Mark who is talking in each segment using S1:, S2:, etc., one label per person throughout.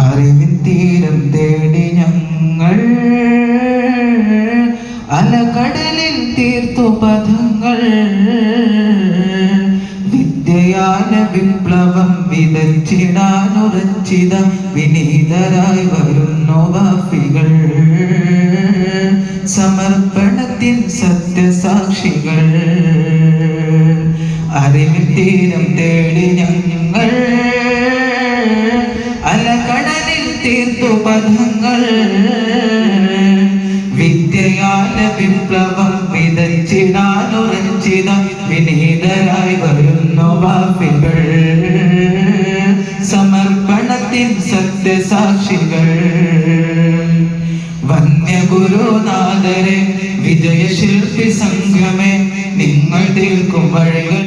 S1: അറിവിൻ തീരം തേടി ഞങ്ങൾ അലകടലിൽ തീർത്തു പദങ്ങൾ. വിദ്യയാല വിപ്ലവം വിതച്ചിടാനുറച്ചിത വിനീതരായി വരുന്നു വാഫികൾ. സമർപ്പണത്തിൻ സത്യസാക്ഷികൾ. അറിവിൻ തീരം തേടി ഞങ്ങൾ അലകടലിൽ തീർത്തു പദങ്ങൾ. വിദ്യയാല വിപ്ലവം വിതച്ചിടാനുറച്ചിത വിനീതരായി വരുന്നു വാഫികൾ. സമർപ്പണത്തിൻ സത്യസാക്ഷികൾ. വന്യഗുരുനാഥരെ വിജയശില്പി സംഘമേ നിങ്ങൾ തീർക്കും വഴികൾ.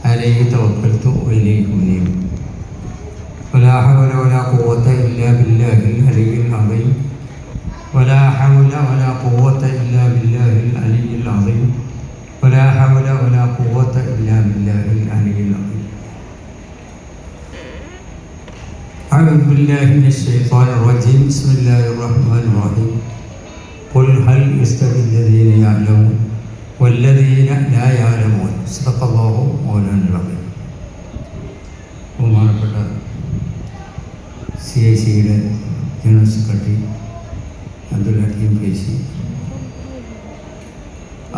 S2: عليه توكلت وإليه أنيب ولا حول ولا قوة إلا بالله العلي العظيم ولا حول ولا قوة إلا بالله العلي العظيم ولا حول ولا قوة إلا بالله العلي العظيم. أعوذ بالله من الشيطان الرجيم. بسم الله الرحمن الرحيم. قل هل يستوي الذين يعلمون والذين لا يعلمون. صدق الله مولانا العظيم. ബഹുമാനപ്പെട്ട CICയുടെ ജനറൽ സെക്രട്ടറി അബ്ദുൽ ഹക്കീം ഫൈസി,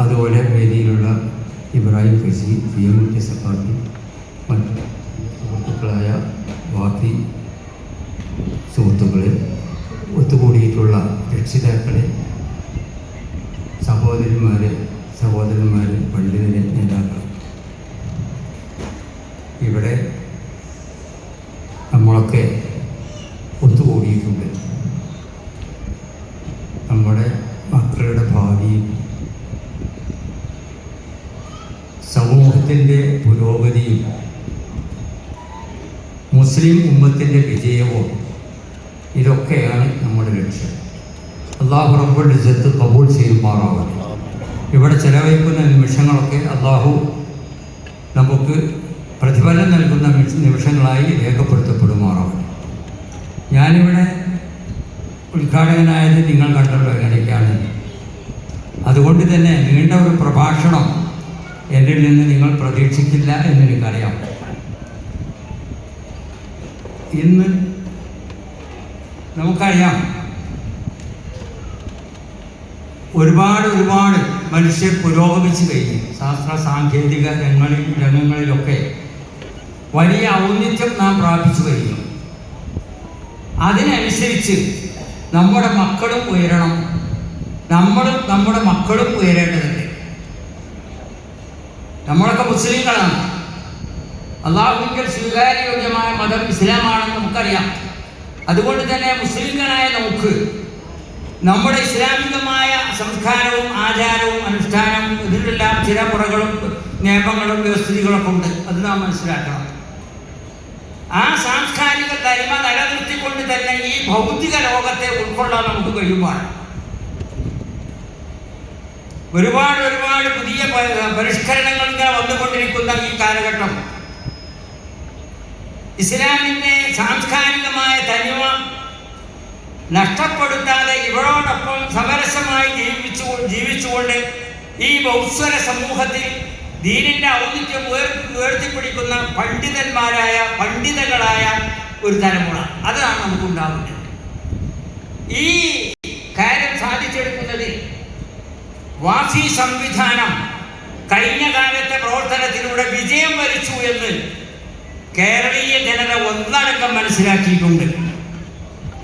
S2: അതുപോലെ വേദിയിലുള്ള ഇബ്രാഹിം ഫൈസി, PMT സഖാഫി, മറ്റ് സുഹൃത്തുക്കളായ ബാക്കി സുഹൃത്തുക്കളെ, ഒത്തുകൂടിയിട്ടുള്ള രക്ഷിതാക്കളെ, സഹോദരന്മാരെ, പണ്ഡിതരെ, നേതാക്കൾ, ഇവിടെ നമ്മളൊക്കെ ഒത്തുകൂടിയിട്ടുണ്ട്. നമ്മുടെ മക്കളുടെ ഭാവിയും സമൂഹത്തിൻ്റെ പുരോഗതിയും മുസ്ലിം ഉമ്മത്തിൻ്റെ വിജയവും ഇതൊക്കെയാണ് നമ്മുടെ ലക്ഷ്യം. അല്ലാഹു റബ്ബുൽ ഇസ്സത്ത് കബൂൽ ചെയ്യുമാറാവട്ടെ. ഇവിടെ ചെലവഴിക്കുന്ന നിമിഷങ്ങളൊക്കെ അല്ലാഹു നമുക്ക് പ്രതിഫലം നൽകുന്ന നിമിഷങ്ങളായി രേഖപ്പെടുത്തപ്പെടുമാറാവട്ടെ. ഞാനിവിടെ ഉദ്ഘാടകനായത് നിങ്ങൾ കണ്ടല്ലോ എങ്ങനെയൊക്കെയാണ്. അതുകൊണ്ട് തന്നെ നീണ്ട ഒരു പ്രഭാഷണം എന്നിൽ നിന്ന് നിങ്ങൾ പ്രതീക്ഷിക്കില്ല എന്നെനിക്കറിയാം. ഇന്ന് നമുക്കറിയാം, ഒരുപാട് മനുഷ്യർ പുരോഗമിച്ചു കഴിഞ്ഞു. ശാസ്ത്ര സാങ്കേതിക രംഗങ്ങളിലൊക്കെ വലിയ ഔന്നിത്യം നാം പ്രാപിച്ചു കഴിഞ്ഞു. അതിനനുസരിച്ച് നമ്മുടെ മക്കളും ഉയരണം, നമ്മുടെ മക്കളും ഉയരേണ്ടതുണ്ട്. നമ്മളൊക്കെ മുസ്ലിങ്ങളാണ്. അള്ളാഹുവിൻ്റെ സ്വീകാര്യയോഗ്യമായ മതം ഇസ്ലാമാണെന്ന് നമുക്കറിയാം. അതുകൊണ്ട് തന്നെ മുസ്ലിങ്ങളായ നമുക്ക് നമ്മുടെ ഇസ്ലാമികമായ സംസ്കാരവും ആചാരവും അനുഷ്ഠാനവും ഇതിലെല്ലാം ചില മുറകളും നിയമങ്ങളും വ്യവസ്ഥിതികളൊക്കെ ഉണ്ട്. അത് നാം മനസ്സിലാക്കണം. ആ സാംസ്കാരിക തനിമ നിലനിർത്തിക്കൊണ്ട് തന്നെ ഈ ഭൗതിക ലോകത്തെ ഉൾക്കൊള്ളാൻ നമുക്ക് കഴിയുമാണ്. ഒരുപാട് പുതിയ പരിഷ്കരണങ്ങൾ ഇങ്ങനെ വന്നുകൊണ്ടിരിക്കുന്ന ഈ കാലഘട്ടം ഇസ്ലാമിൻ്റെ സാംസ്കാരികമായ തനിമ നഷ്ടപ്പെടുത്താതെ ഇവരോടൊപ്പം സമരസമായി ജീവിച്ചുകൊണ്ട് ഈ ബഹുസ്വര സമൂഹത്തിൽ ദീനിൻ്റെ ഔന്നിത്യം ഉയർത്തിപ്പിടിക്കുന്ന പണ്ഡിതകളായ ഒരു തലമുറ, അതാണ് നമുക്കുണ്ടാവുന്നത്. ഈ കാര്യം സാധിച്ചെടുക്കുന്നത് വാഫി സംവിധാനം കഴിഞ്ഞ കാലത്തെ പ്രവർത്തനത്തിലൂടെ വിജയം വരിച്ചു എന്ന് കേരളീയ ജനത ഒന്നടങ്കം മനസ്സിലാക്കിയിട്ടുണ്ട്.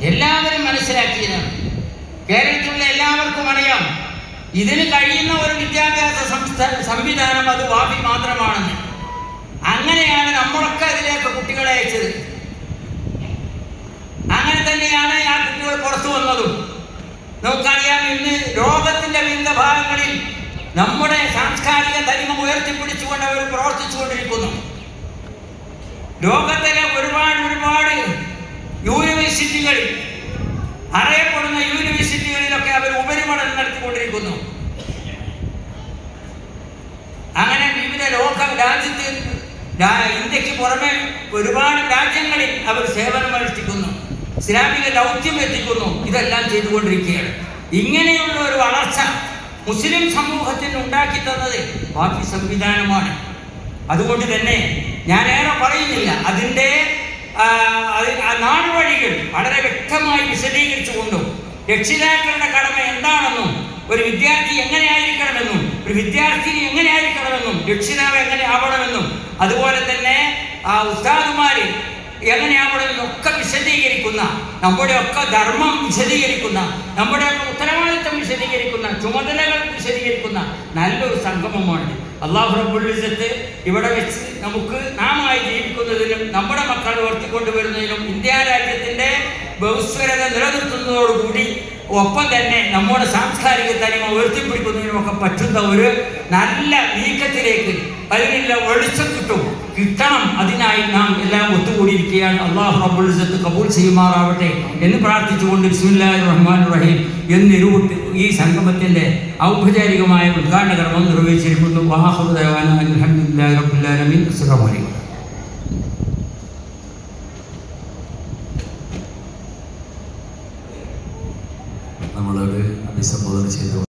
S2: എല്ലാവരും മനസ്സിലാക്കിയതാണ്. കേരളത്തിലുള്ള എല്ലാവർക്കും അറിയാം, ഇതിന് കഴിയുന്ന ഒരു വിദ്യാഭ്യാസ സംവിധാനം അത് വാഫി മാത്രമാണെന്ന്. അങ്ങനെയാണ് നമ്മളൊക്കെ അതിലേക്ക് കുട്ടികളെ അയച്ചത്. അങ്ങനെ തന്നെയാണ് ആ കുട്ടികൾ പുറത്തു വന്നതും. നമുക്കറിയാം, ഇന്ന് ലോകത്തിന്റെ വിവിധ ഭാഗങ്ങളിൽ നമ്മുടെ സാംസ്കാരിക തനിമ ഉയർത്തിപ്പിടിച്ചുകൊണ്ട് അവർ പ്രവർത്തിച്ചുകൊണ്ടിരിക്കുന്നു. ലോകത്തിലെ ഒരുപാട് യൂണിവേഴ്സിറ്റികൾ, അറിയപ്പെടുന്ന യൂണിവേഴ്സിറ്റികളിലൊക്കെ അവർ ഉപരിപഠനം നടത്തിക്കൊണ്ടിരിക്കുന്നു.
S3: ഇന്ത്യക്ക് പുറമെ ഒരുപാട് രാജ്യങ്ങളിൽ അവർ സേവനമനുഷ്ഠിക്കുന്നു, ഇസ്ലാമിക ദൗത്യം എത്തിക്കുന്നു. ഇതെല്ലാം ചെയ്തുകൊണ്ടിരിക്കുകയാണ്. ഇങ്ങനെയുള്ള ഒരു വളർച്ച മുസ്ലിം സമൂഹത്തിന് ഉണ്ടാക്കി തന്നത് പാർട്ടി സംവിധാനമാണ്. അതുകൊണ്ട് തന്നെ ഞാനേറെ പറയുന്നില്ല. അതിൻ്റെ നാടുവഴികൾ വളരെ വ്യക്തമായി വിശദീകരിച്ചുകൊണ്ടും രക്ഷിതാക്കളുടെ കടമ എന്താണെന്നും ഒരു വിദ്യാർത്ഥി എങ്ങനെയായിരിക്കണമെന്നും ഒരു വിദ്യാർത്ഥിനി എങ്ങനെയായിരിക്കണമെന്നും രക്ഷിതാവ് എങ്ങനെ ആവണമെന്നും അതുപോലെ തന്നെ ഉസ്താദുമാർ എങ്ങനെയാവണമെന്നും ഒക്കെ വിശദീകരിക്കുന്ന, നമ്മുടെയൊക്കെ ധർമ്മം വിശദീകരിക്കുന്ന, നമ്മുടെയൊക്കെ ഉത്തരവാദിത്വം വിശദീകരിക്കുന്ന, ചുമതലകൾ വിശദീകരിക്കുന്ന നല്ലൊരു സംഗമമാണ്. അല്ലാഹു റബ്ബുൽ ഇസ്സത്ത് ഇവിടെ വെച്ച് നമുക്ക് നാമായി ജീവിക്കുന്നതിനും നമ്മുടെ മക്കളെ ഉയർത്തിക്കൊണ്ടുവരുന്നതിനും ഇന്ത്യ രാജ്യത്തിൻ്റെ ബഹുസ്വരത നിലനിർത്തുന്നതോടുകൂടി ഒപ്പം തന്നെ നമ്മുടെ സാംസ്കാരിക തനിമ ഉയർത്തിപ്പിടിക്കുന്നതിനുമൊക്കെ പറ്റുന്ന ഒരു നല്ല നീക്കത്തിലേക്ക് അതിനുള്ള വെളിച്ചം കിട്ടണം. അതിനായി നാം എല്ലാം ഒത്തുകൂടിയിരിക്കുകയാണ്. അല്ലാഹു റബ്ബുൽ ഇസ്സത്ത് കബൂൽ ചെയ്യുമാറാവട്ടെ എന്ന് പ്രാർത്ഥിച്ചുകൊണ്ട് ബിസ്മില്ലാഹിർ റഹ്മാനിർ റഹീം എന്നിരുവിട്ട് ഈ സംഗമത്തിൻ്റെ ഔപചാരികമായ ഉദ്ഘാടന കർമ്മം നിർവഹിച്ചിരിക്കുന്നു. വആഖിറു ദഅവാനാ അൽഹംദുലില്ലാഹി റബ്ബിൽ ആലമീൻ. അസ്സലാമു അലൈക്കും.
S4: നമ്മളോട് അഭിസംബോധന ചെയ്തു